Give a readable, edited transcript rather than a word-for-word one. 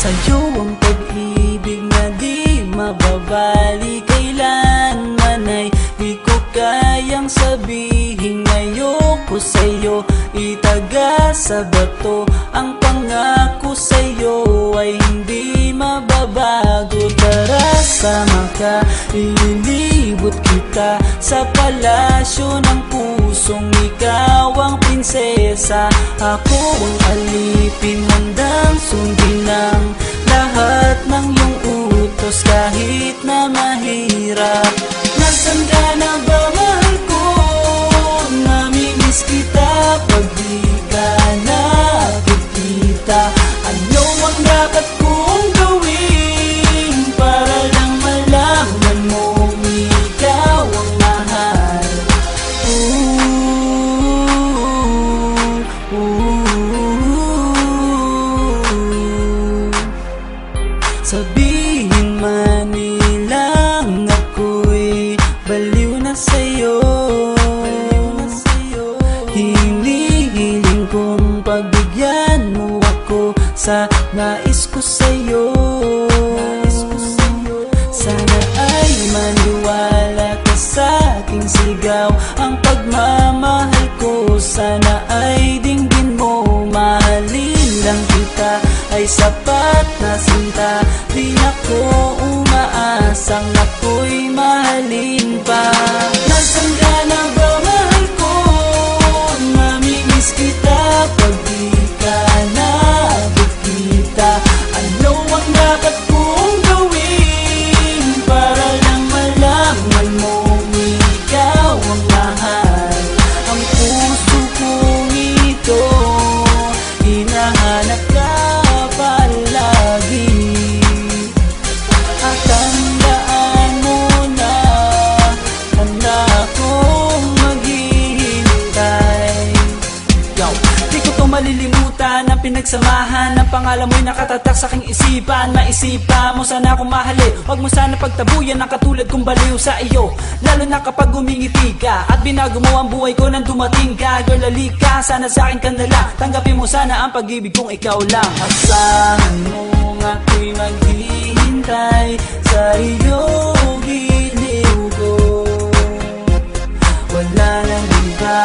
Sa'yo ang pag-ibig na di mababali, kailanman ay di ko kayang sabihin ayoko sa'yo. Itaga sa bato ang pangako sa'yo ay hindi mababago. Tara sama ka, ililibot kita sa palasyo ng pusong ikaw ang prinsesa. Ako ang alipin, handang sundin ang lahat ng iyong utos kahit na mahirap. Nasaan ka na ba, mahal ko? Namimiss kita pag di ka nakikita. Ano ang dapat kong gawin para lang malaman mong ikaw ang mahal? Sabihin man nilang ako'y baliw na sa'yo, hinihiling kong pagbigyan mo ako sa nais ko sa'yo. Sana ay maniwala ka sa aking sigaw, ang pagmamahal ko sana ay dinggin mo. Mahalin lang kita ay sapat na sinta, di ako umaasang ako'y mahalin pa. Nasaan ka na ba, mahal ko? Namimiss kita pag di ka nakikita. Ano ang dapat kong gawin para lang malaman mong ikaw ang mahal? Ang puso kong ito hinahanap ka palagi, at tandaan mo na handa akong maghihintay. Di ko to malilimutan ang pinagsamahan ng pangalan mo'y nakatatak sa aking isipan. Maisipan mo sana akong mahalin, huwag mo sana pagtabuyan ang katulad kong baliw sa iyo. Lalo na kapag umingiti ka at binago mo ang buhay ko nang dumating ka. Girl, halika, sana sa akin ka na lang, tanggapin mo sana ang pag-ibig kong ikaw lang. Asahan mo ako'y maghihintay sa iyong giliw ko, wala nang iba